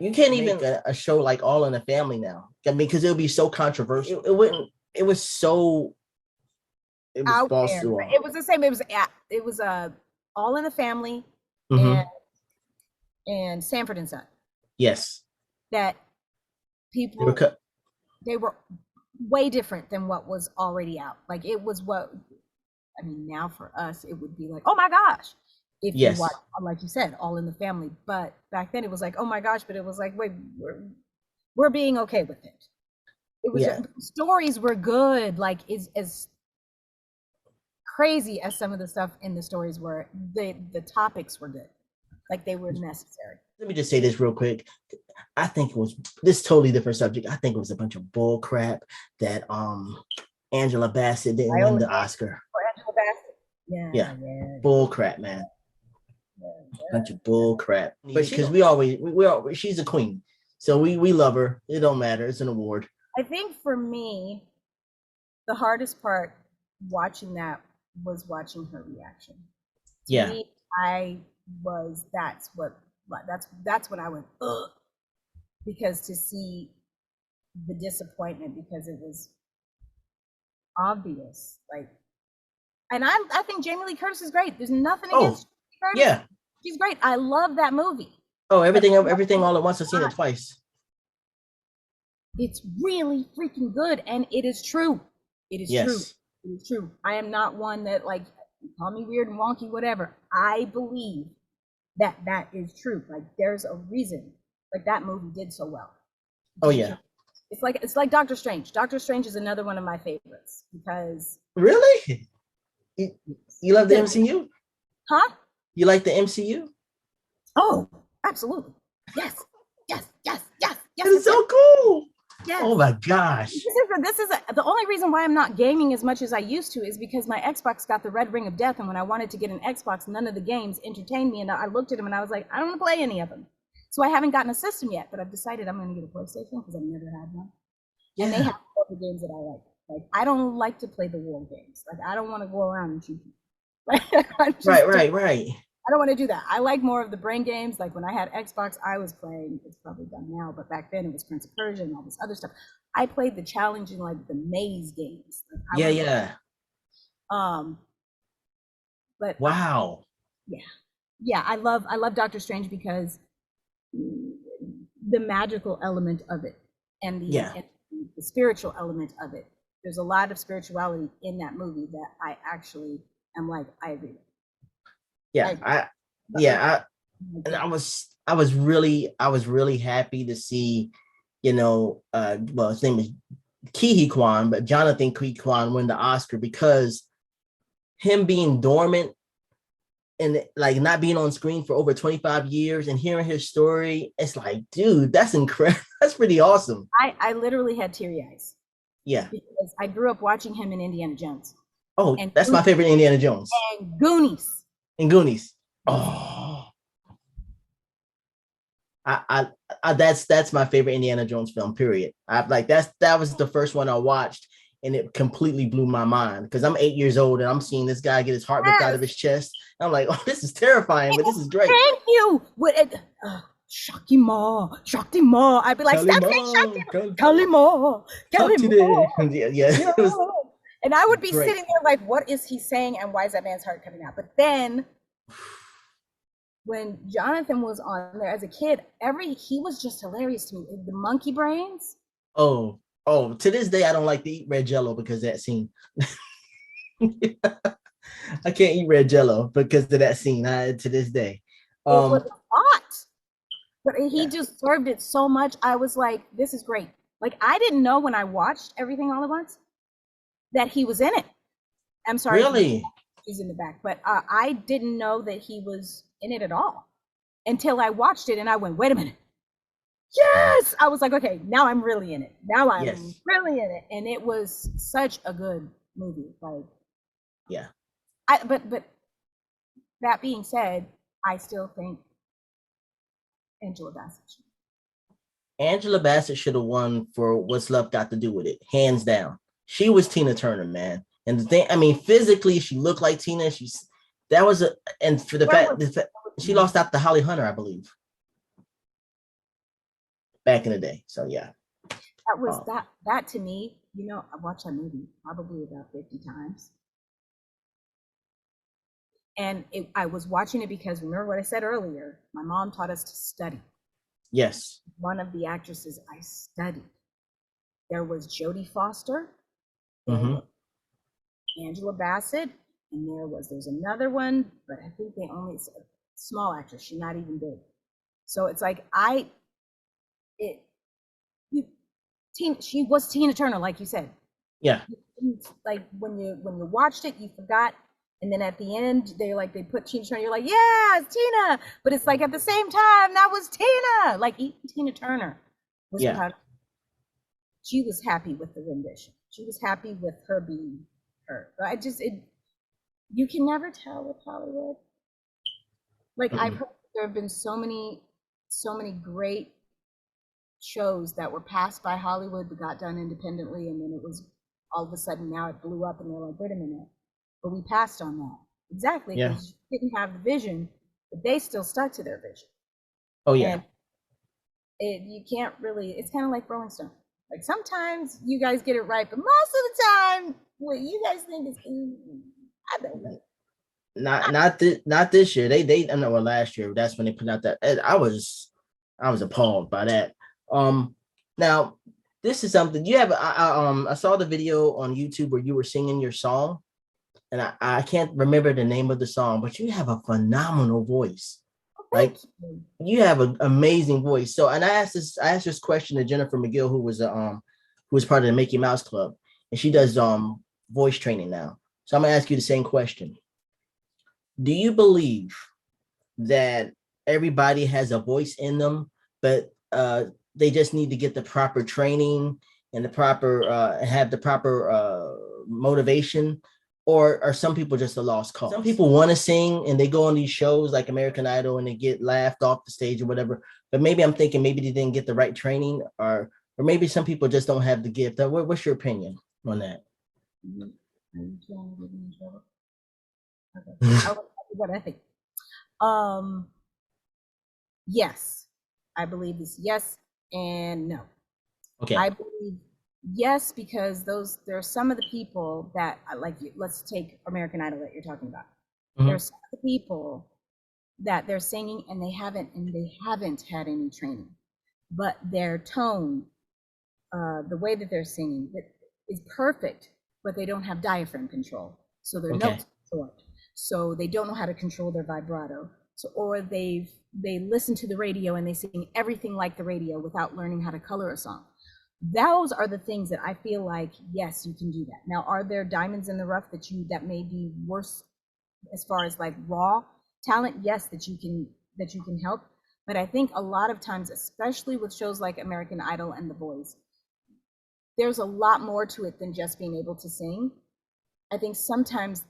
You can't even make a show like All in the Family now. I mean, because it would be so controversial. It wouldn't. It was so. It was Out false there. to all. It was the same. It was All in the Family and Mm-hmm. Sanford and Son. Yes, That they were people cut. they were way different than what was already out. Like it was what I mean, now for us it would be like, oh my gosh, if you watch, Yes, like you said, All in the Family. But back then it was like, oh my gosh, but it was like, wait, we're being okay with it. It was yeah. stories were good, like is as crazy as some of the stuff in the stories were, the topics were good. Like they were necessary. Let me just say this real quick. I think it was this totally different subject. I think it was a bunch of bull crap that Angela Bassett didn't win Viola the Davis Oscar. or Angela Bassett. Yeah, Yeah, yeah, bull crap, man. Bunch yeah. of bull crap. But because we she's a queen, so we love her. It don't matter. It's an award. I think for me, the hardest part watching that was watching her reaction. To Yeah, me, I was that's when I went ugh, because to see the disappointment because it was obvious. Like, and I think Jamie Lee Curtis is great. There's nothing oh against Jamie Curtis. yeah. She's great. I love that movie. Oh, But everything all at once. I've seen it twice. it's really freaking good, and it is true. It is true. Yes. It is true. I am not one that like call me weird and wonky, whatever. I believe that that is true. Like there's a reason. Like that movie did so well. Oh yeah. It's like Doctor Strange. Doctor Strange is another one of my favorites because Really? You love the MCU? huh? You like the MCU? Oh, absolutely. Yes. Yes. Yes. Yes. Yes. That is Yes. Yes. so cool. Yes. Oh my gosh. The only reason why I'm not gaming as much as I used to is because my Xbox got the red ring of death, and when I wanted to get an Xbox, none of the games entertained me, and I looked at them and I was like, I don't want to play any of them. So I haven't gotten a system yet, but I've decided I'm going to get a PlayStation because I've never had one, and they Yeah. have all the games that I like. Like I don't like to play the war games. Like I don't want to go around and shoot people. Like I Right, just don't. right. I don't want to do that. I like more of the brain games. Like when I had Xbox, I was playing, it's probably done now, but back then it was Prince of Persia and all this other stuff. I played the challenging, like the maze games. Like I Yeah, would, yeah. um, but Wow. yeah, yeah, I love Doctor Strange because the magical element of it and the, Yeah. and the spiritual element of it. There's a lot of spirituality in that movie that I actually am like, I agree with. I Yeah. agree. I But like, yeah, and yeah. I was really happy to see, well, his name is Kihi Kwan, but Jonathan Kihi Kwan win the Oscar because him being dormant and like not being on screen for over 25 years and hearing his story, it's like, dude, that's incredible. That's pretty awesome. I literally had teary eyes Yeah. because I grew up watching him in Indiana Jones Oh, and that's my favorite Indiana Jones Goonies. and Goonies. Yes. Oh, that's my favorite Indiana Jones film. Period. I like that was the first one I watched, and it completely blew my mind because I'm 8 years old and I'm seeing this guy get his heart ripped out Yes. of his chest. I'm like, oh, this is terrifying, but this is great. Thank you. What it, Shakti Ma, Shakti Ma. I'd be like, Charlie stop saying Mom, Shakti Ma. Kelly Ma, talk Kelly today. Ma. Yeah, yeah, Yeah. it was And I would be great. sitting there like, what is he saying and why is that man's heart coming out? But then when Jonathan was on there as a kid, he was just hilarious to me. The monkey brains. Oh, to this day, I don't like to eat red jello because of that scene. I can't eat red jello because of that scene. To this day. It was Um, hot, but he yeah. just served it so much. I was like, this is great. Like I didn't know when I watched Everything All at Once that he was in it. I'm sorry if Really? he's in the back, but I didn't know that he was in it at all until I watched it and I went, wait a minute. Yes. I was like, okay, now I'm really in it. Now I'm Yes. really in it. And it was such a good movie. Like Yeah. but that being said, I still think Angela Bassett. Angela Bassett should have won for What's Love Got to Do with It, hands down. She was Tina Turner, man. And the thing, I mean, physically, she looked like Tina. That was and for the fact, she lost out to Holly Hunter, I believe. back in the day. So yeah. That was that to me, you know, I watched that movie probably about 50 times. And I was watching it because, remember what I said earlier, my mom taught us to study. Yes. One of the actresses I studied. There was Jodie Foster, there Mm-hmm. was Angela Bassett, and there's another one, but I think they only, it's a small actress, she's not even big. So it's like she was Tina Turner, like you said. Yeah. Like when you watched it, you forgot, and then at the end they put Tina Turner. You're like, yeah, it's Tina, but it's like at the same time that was Tina. Like even Tina Turner was proud. She was happy with the rendition. She was happy with her being her. But you can never tell with Hollywood. Like I've heard there have been so many great shows that were passed by Hollywood but got done independently, and then it was all of a sudden now it blew up and they're like, wait a minute, but we passed on that. Exactly, because you didn't have the vision, but they still stuck to their vision. Oh yeah. And you can't really, it's kind of like Rolling Stone. Like sometimes you guys get it right, but most of the time what you guys think is, I don't know. Not this year. They I know, well, last year, that's when they put out that. I was appalled by that. Now this is something you have. I saw the video on YouTube where you were singing your song, and I can't remember the name of the song, but you have a phenomenal voice. Like you have an amazing voice. So, and I asked this question to Jennifer McGill, who was part of the Mickey Mouse Club, and she does voice training now. So I'm gonna ask you the same question. Do you believe that everybody has a voice in them, but they just need to get the proper training and the proper have the proper motivation? Or are some people just a lost cause? Some people want to sing and they go on these shows like American Idol and they get laughed off the stage or whatever. But maybe I'm thinking maybe they didn't get the right training, or maybe some people just don't have the gift. What's your opinion on that? Okay. What I think. Yes, I believe this. Yes and no. Okay. I believe yes, because there are some of the people that like. Let's take American Idol that you're talking about. Mm-hmm. There are some of the people that they're singing and they haven't had any training, but their tone, the way that they're singing, is perfect, but they don't have diaphragm control, so their notes are short. So they don't know how to control their vibrato. So, or they listen to the radio and they sing everything like the radio without learning how to color a song. Those are the things that I feel like, yes, you can do that. Now, are there diamonds in the rough that may be worse as far as like raw talent? Yes, that you can help. But I think a lot of times, especially with shows like American Idol and The Voice, there's a lot more to it than just being able to sing. I think sometimes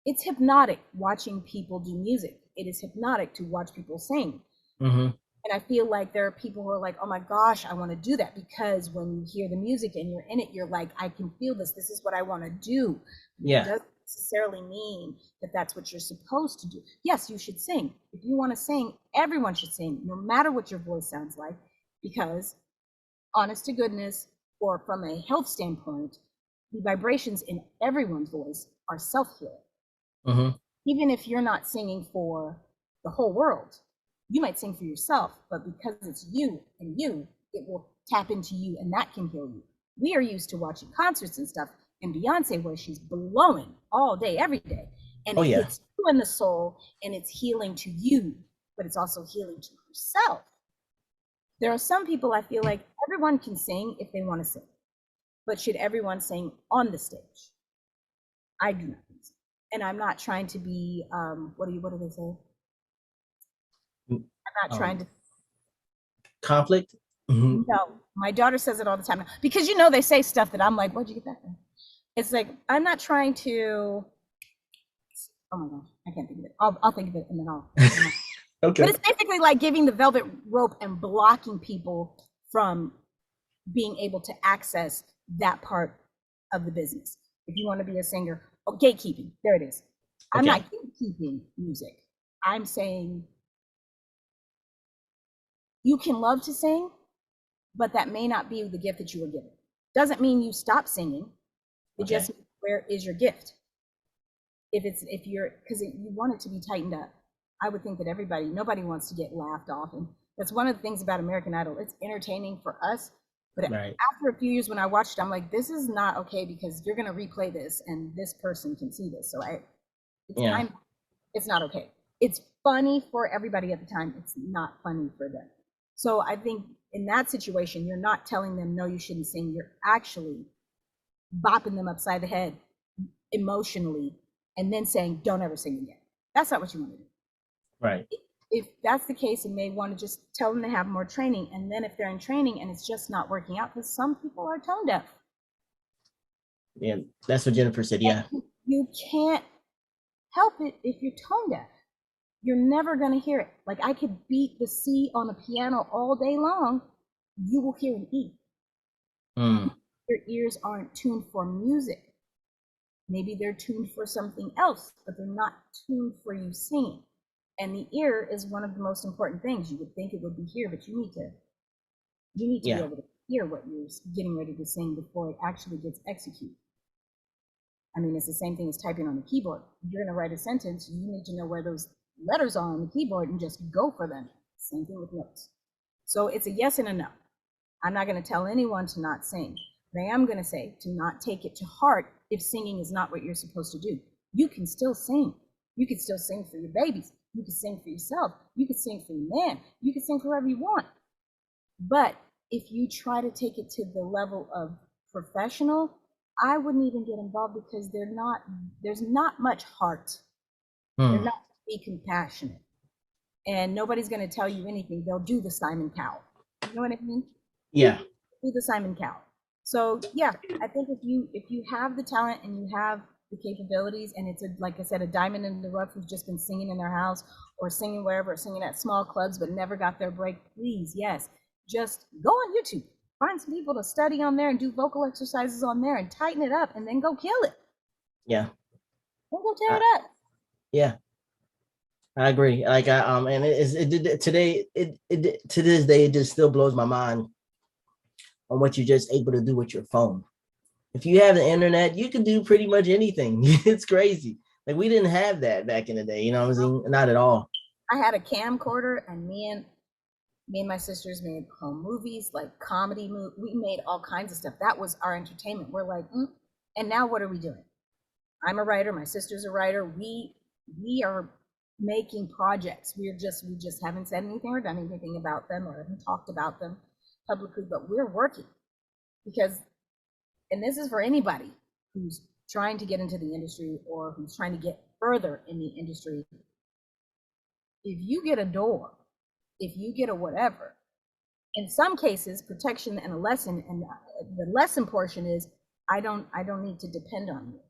it's hypnotic watching people do music. It is hypnotic to watch people sing. Mm-hmm. And I feel like there are people who are like, oh my gosh, I want to do that, because when you hear the music and you're in it, you're like, I can feel this. This is what I want to do. Yeah. It doesn't necessarily mean that that's what you're supposed to do. Yes, you should sing. If you want to sing, everyone should sing, no matter what your voice sounds like, because honest to goodness, or from a health standpoint, the vibrations in everyone's voice are self-healing. Mm-hmm. Even if you're not singing for the whole world, you might sing for yourself, but because it's you and you, it will tap into you and that can heal you. We are used to watching concerts and stuff, and Beyonce, where she's blowing all day, every day, and it hits you in the soul, and it's healing to you, but it's also healing to yourself. There are some people, I feel like everyone can sing if they want to sing, but should everyone sing on the stage? I do not think so. And I'm not trying to be, what do they say? I'm not trying to. Conflict? Mm-hmm. No, my daughter says it all the time. Because, they say stuff that I'm like, where'd you get that from? It's like, I'm not trying to, oh my gosh, I can't think of it. I'll think of it and then I'll. Okay. But it's basically like giving the velvet rope and blocking people from being able to access that part of the business. If you want to be a singer, gatekeeping, there it is. Okay. I'm not gatekeeping music. I'm saying You can love to sing, but that may not be the gift that you were given. Doesn't mean you stop singing. It just means, where is your gift? If you're, because you want it to be tightened up. I would think that nobody wants to get laughed off, and that's one of the things about American Idol. It's entertaining for us, but after a few years when I watched it, I'm like, this is not okay, because you're going to replay this and this person can see this. So it's not okay. It's funny for everybody at the time. It's not funny for them. So I think in that situation, you're not telling them, no, you shouldn't sing. You're actually bopping them upside the head emotionally and then saying, don't ever sing again. That's not what you want to do. Right. If that's the case, you may want to just tell them to have more training. And then if they're in training and it's just not working out, because some people are tone deaf. Yeah, that's what Jennifer said. Yeah. You can't help it if you're tone deaf. You're never going to hear it. Like, I could beat the C on a piano all day long. You will hear an E. Your ears aren't tuned for music. Maybe they're tuned for something else, but they're not tuned for you singing. And the ear is one of the most important things. You would think it would be here, but you need to be able to hear what you're getting ready to sing before it actually gets executed. I mean, it's the same thing as typing on the keyboard. If you're going to write a sentence, you need to know where those letters are on the keyboard and just go for them. Same thing with notes. So it's a yes and a no. I'm not going to tell anyone to not sing, but I am going to say to not take it to heart if singing is not what you're supposed to do. You can still sing. You can still sing for your babies. You can sing for yourself. You can sing for your man. You can sing for whoever you want. But if you try to take it to the level of professional, I wouldn't even get involved, because there's not much heart. They're not be compassionate. And nobody's going to tell you anything. They'll do the Simon Cowell. You know what I mean? Yeah. Do the Simon Cowell. So yeah, I think if you have the talent and you have the capabilities, and it's like I said, a diamond in the rough who's just been singing in their house or singing wherever, or singing at small clubs but never got their break, please, yes, just go on YouTube. Find some people to study on there and do vocal exercises on there and tighten it up, and then go kill it. Yeah. Then go tear it up. Yeah. I agree. Like and to this day, it just still blows my mind on what you're just able to do with your phone. If you have the internet, you can do pretty much anything. It's crazy. Like, we didn't have that back in the day, you know what I'm saying? Not at all. I had a camcorder, and me and my sisters made home movies, like comedy movies. We made all kinds of stuff. That was our entertainment. We're like, and now what are we doing? I'm a writer. My sister's a writer. We are making projects. We just haven't said anything or done anything about them, or haven't talked about them publicly, but we're working, because, and this is for anybody who's trying to get into the industry or who's trying to get further in the industry. If you get a door, if you get a whatever, in some cases, protection and a lesson, and the lesson portion is, I don't need to depend on you.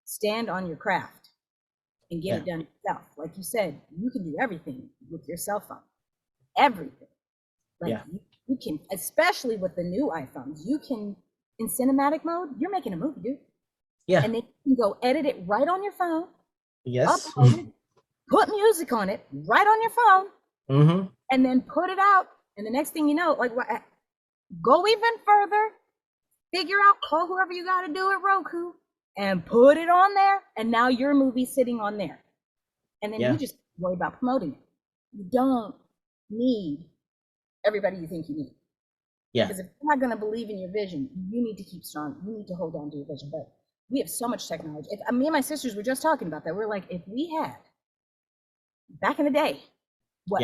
Stand on your craft and get it done yourself. Like you said, you can do everything with your cell phone. Everything. Like you can, especially with the new iPhones, you can, in cinematic mode, you're making a movie, dude. Yeah. And then you can go edit it right on your phone. Yes. Upload it, put music on it right on your phone, and then put it out. And the next thing you know, like, go even further, figure out, call whoever you got to do at Roku, and put it on there. And now your movie's sitting on there. And then you just worry about promoting it. You don't need everybody you think you need. Yeah. Because if you're not going to believe in your vision, you need to keep strong. You need to hold on to your vision. But we have so much technology. Me and my sisters were just talking about that. We're like, if we had back in the day what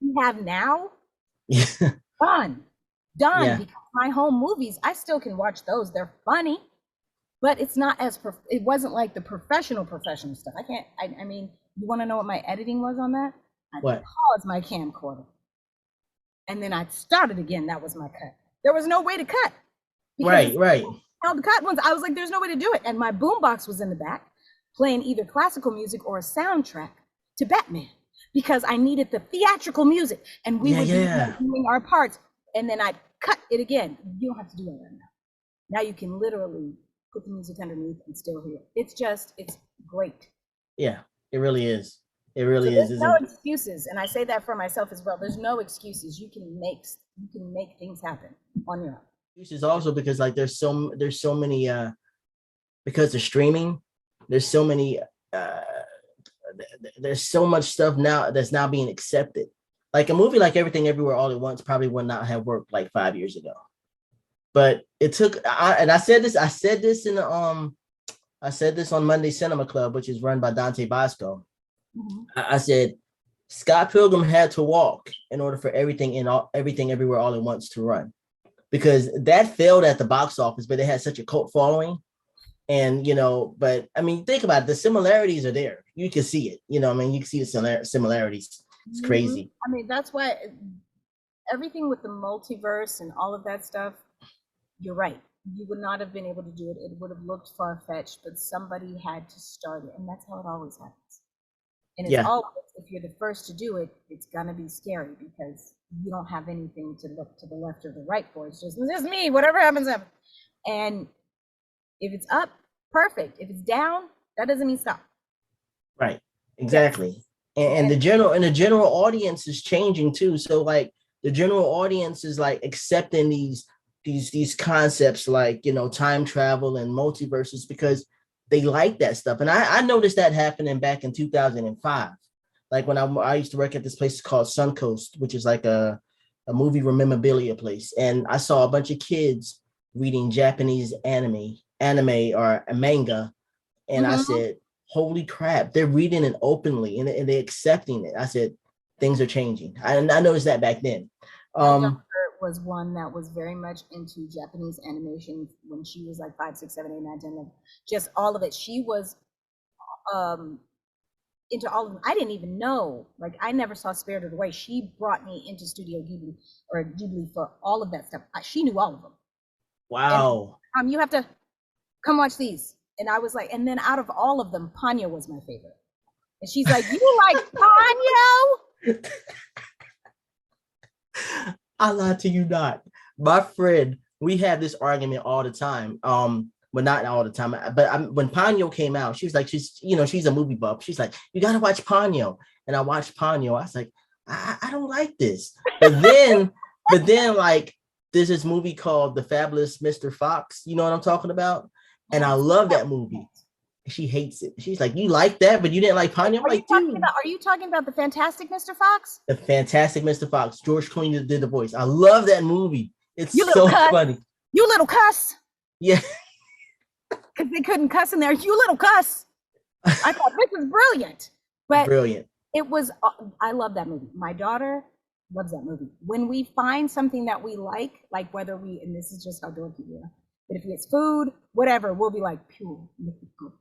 we have now, done. Because my home movies, I still can watch those. They're funny, but it's not as it wasn't like the professional stuff. I mean, you want to know what my editing was on that? I paused my camcorder, and then I started again. That was my cut. There was no way to cut. Right. All the cut ones, I was like, there's no way to do it. And my boombox was in the back, playing either classical music or a soundtrack to Batman, because I needed the theatrical music, and we would be doing our parts, and then I'd cut it again. You don't have to do that right now. Now you can literally put the music underneath and still hear it. It's great. Yeah, it really is. It So really is, there's no isn't it? excuses, and I say that for myself as well. There's no excuses. You can make things happen on your own. This is also because like there's so many because of streaming, there's so many uh there's so much stuff now that's now being accepted. Like a movie like Everything Everywhere All at Once probably would not have worked like 5 years ago. But it took and I said this on Monday Cinema Club, which is run by Dante Bosco. Mhm. I said Scott Pilgrim had to walk in order for Everything Everywhere All at Once to run, because that failed at the box office, but it had such a cult following. And but I mean, think about it, the similarities are there. You can see it. I mean, you can see the similarities. It's crazy. I mean, that's why everything with the multiverse and all of that stuff, you're right. You would not have been able to do it. It would have looked far-fetched, but somebody had to start it. And that's how it always happens. And it's Yeah, always, if you're the first to do it, it's gonna be scary because you don't have anything to look to the left or the right for. It's just me, whatever happens, happens. And if it's up, perfect. If it's down, that doesn't mean stop. right. Yes. Exactly. And the general audience is changing too. So like the general audience is like accepting these concepts like time travel and multiverses because they like that stuff. And I noticed that happening back in 2005. Like when I used to work at this place called Suncoast, which is like a movie memorabilia place. And I saw a bunch of kids reading Japanese anime or a manga. And I Mm-hmm. said, holy crap, they're reading it openly and they're accepting it. I said, things are changing. I noticed that back then. My daughter Um, was one that was very much into Japanese animation when she was like 5, 6, 7, 8, 9, 10, 11. Just all of it. She was um, into all of them. I didn't even know. Like I never saw Spirited Away. She brought me into Studio Ghibli or Ghibli for all of that stuff. She knew all of them. And wow. you have to come watch these. And I was like, and then out of all of them, Ponyo was my favorite. And she's like, you like Ponyo? I lied to you not. My friend, we have this argument all the time. Well, not all the time, but when Ponyo came out, she was like, she's a movie buff. She's like, you gotta watch Ponyo, and I watched Ponyo. I was like, I don't like this. But then, like, there's this movie called The Fabulous Mr. Fox. You know what I'm talking about? And I love that movie. She hates it. She's like, you like that, but you didn't like Ponyo. I'm like, dude. Are you talking about the Fantastic Mr. Fox? The Fantastic Mr. Fox. George Clooney did the voice. I love that movie. It's You little so cuss. funny. You little cuss. Yeah. Because they couldn't cuss in there. You little cuss. I thought this is brilliant. But Brilliant. it was, I love that movie. My daughter loves that movie. When we find something that we like whether and this is just how dorky we are, but if it's food, whatever, we'll be like, pure, good.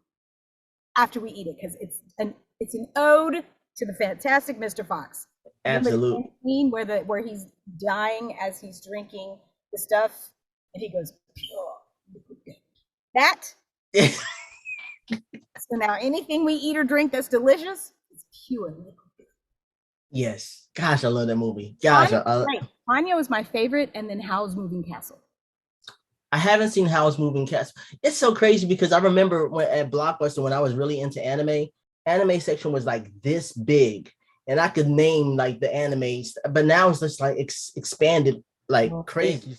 After we eat it, because it's an ode to the Fantastic Mr. Fox. Absolutely. The scene where he's dying as he's drinking the stuff, and he goes, pure. That. So now anything we eat or drink that's delicious is pure. Yes. Gosh, I love that movie. Gosh, Ponyo is my favorite, and then Howl's Moving Castle. I haven't seen Howl's Moving Castle. It's so crazy because I remember at Blockbuster when I was really into anime section was like this big, and I could name like the animes, but now it's just like expanded like crazy.